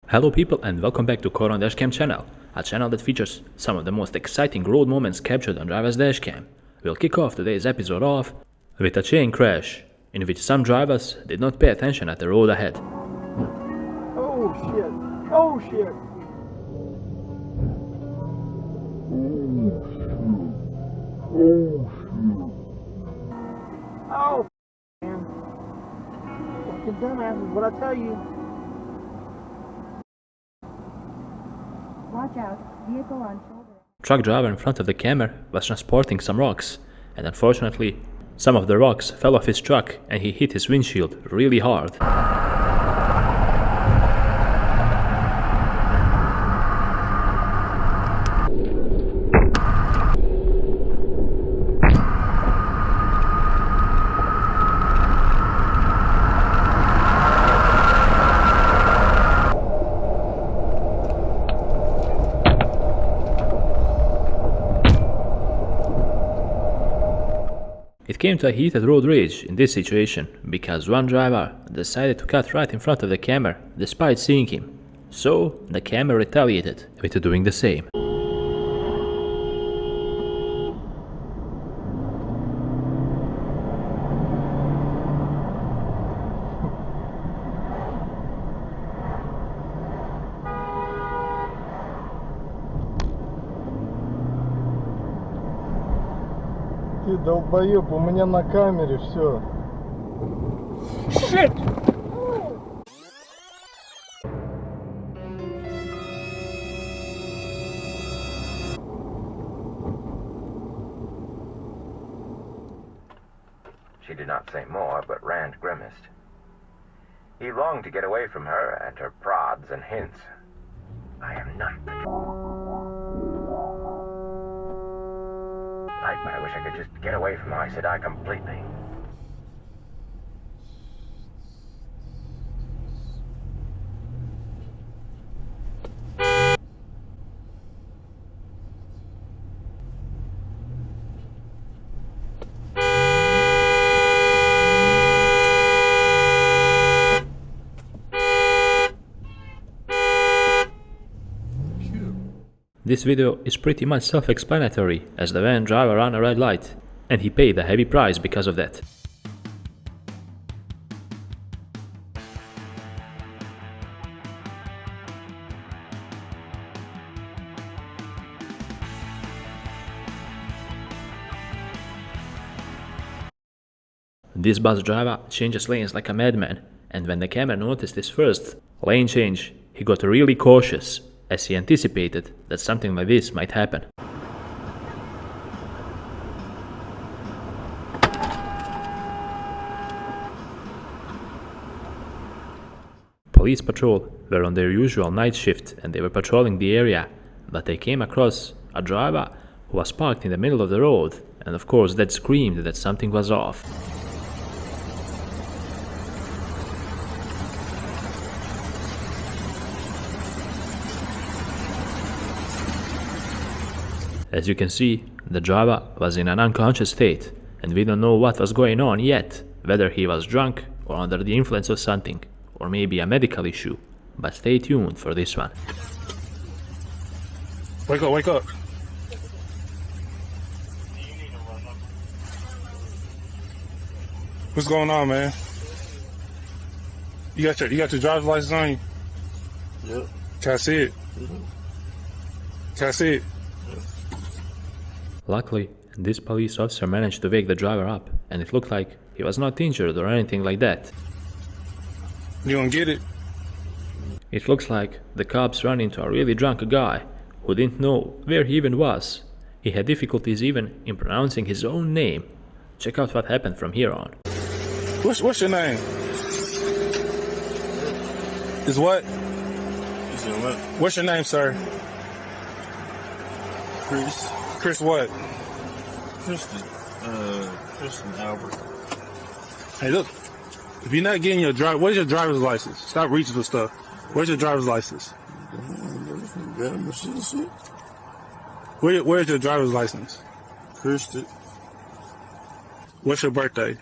Hello people and welcome back to DashCam channel, a channel that features some of the most exciting road moments captured on driver's dashcam. We'll kick off today's episode off with a chain crash, in which some drivers did not pay attention at the road ahead. Oh shit! Oh shit! Oh man! Fucking dumbass is what I tell you. Watch out, vehicle on shoulder. Truck driver in front of the camera was transporting some rocks, and unfortunately, some of the rocks fell off his truck and he hit his windshield really hard. It came to a heated road rage in this situation because one driver decided to cut right in front of the camera despite seeing him. So the camera retaliated with doing the same. Ты долбоёб, у меня на камере все. Shit! She did not say more, but Rand grimaced. He longed to get away from her and her prods and hints. I am not I wish I could just get away from her. I said I completely. This video is pretty much self-explanatory, as the van driver ran a red light, and he paid a heavy price because of that. This bus driver changes lanes like a madman, and when the camera noticed his first lane change, he got really cautious, as he anticipated that something like this might happen. Police patrol were on their usual night shift and they were patrolling the area, but they came across a driver who was parked in the middle of the road, and of course that screamed that something was off. As you can see, the driver was in an unconscious state, and we don't know what was going on yet, whether he was drunk or under the influence of something, or maybe a medical issue, but stay tuned for this one. Wake up, wake up. What's going on, man? You got your driver's license on you? Yep. Can I see it? Can I see it? Luckily, this police officer managed to wake the driver up, and it looked like he was not injured or anything like that. You gonna get it? It looks like the cops ran into a really drunk guy who didn't know where he even was. He had difficulties even in pronouncing his own name. Check out what happened from here on. What's your name? Is what? You said what? What's your name, sir? Chris. Chris what? Kristen Albert. Hey, look. If you're not getting where's your driver's license? Stop reaching for stuff. Where's your driver's license? Where's your driver's license? Kristen. What's your birthday?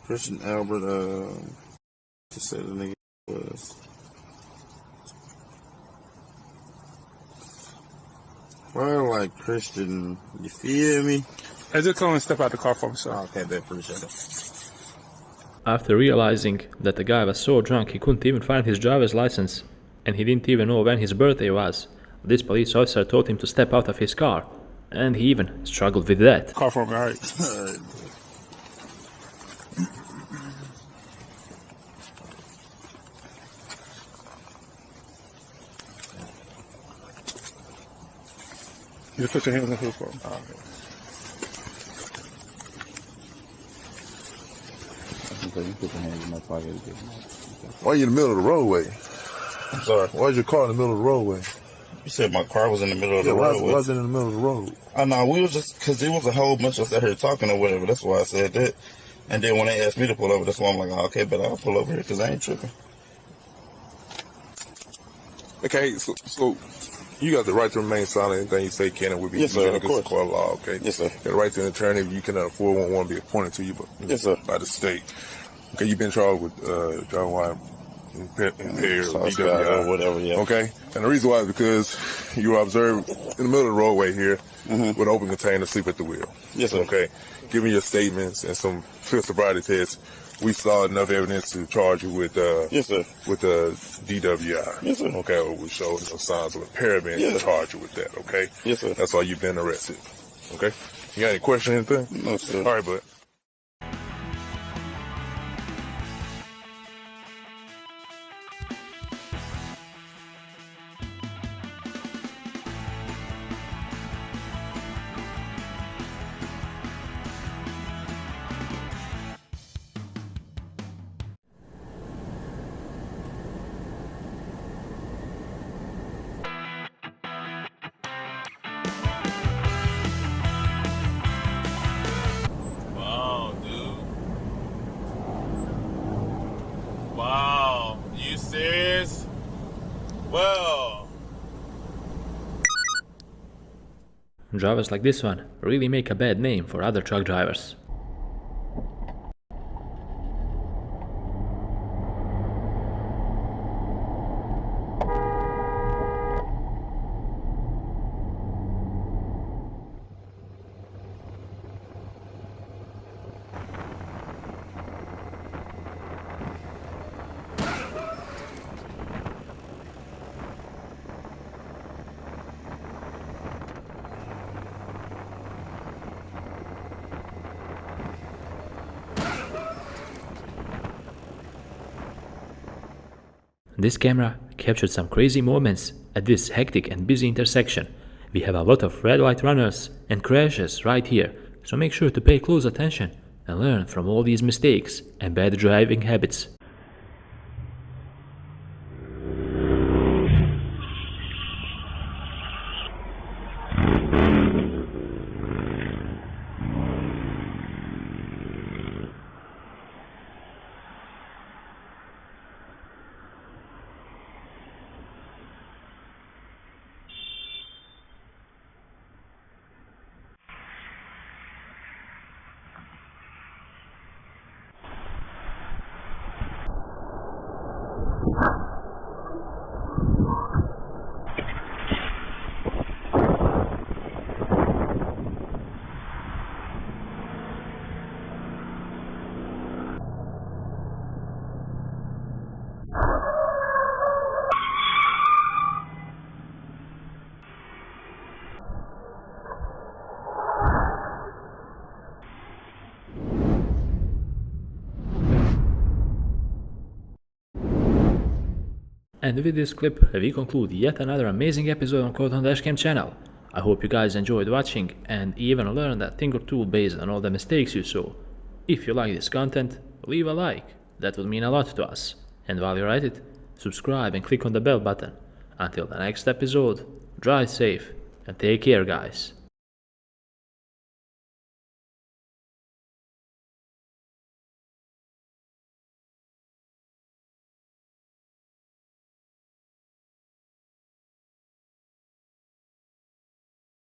Kristen Albert, Just said the nigga was. Well, like Christian, you feel me? Hey, just come and step out the car for me, sir. Okay, I appreciate it. After realizing that the guy was so drunk he couldn't even find his driver's license, and he didn't even know when his birthday was, this police officer told him to step out of his car, and he even struggled with that. Car for me, alright. Alright. You just put your hands in here for me. Okay, you put your hands in my pocket. Why are you in the middle of the roadway? I'm sorry. Why is your car in the middle of the roadway? You said my car was in the middle of the Why road. is it in the middle of the road? I know, we was just, because there was a whole bunch of us out here talking or whatever. That's why I said that. And then when they asked me to pull over, that's why I'm like, oh, okay, but I'll pull over here because I ain't tripping. Okay, so you got the right to remain silent. Anything you say can and will be Yes, sir, of against course. the court of law, okay? Yes, sir. You got the right to an attorney. You cannot afford one won't be appointed to you Yes, sir. by the state. Okay, you've been charged with driving while impaired or or whatever, yeah. Okay? And the reason why is because you were observed in the middle of the roadway here with an open container asleep at the wheel. Yes, sir. Okay? Give me your statements and some field sobriety tests. We saw enough evidence to charge you with Yes, sir. with DWI. Yes, sir. Okay, or we showed no signs of impairment Yes, to sir. charge you with that, okay? Yes, sir. That's why you've been arrested. Okay? You got any questions or anything? No, sir. All right, bud. Wow, dude. Wow. You serious? Well. Drivers like this one really make a bad name for other truck drivers. This camera captured some crazy moments at this hectic and busy intersection. We have a lot of red light runners and crashes right here, so make sure to pay close attention and learn from all these mistakes and bad driving habits. And with this clip, we conclude yet another amazing episode on Code on Dashcam channel. I hope you guys enjoyed watching and even learned a thing or two based on all the mistakes you saw. If you like this content, leave a like, that would mean a lot to us. And while you're at it, subscribe and click on the bell button. Until the next episode, drive safe and take care, guys.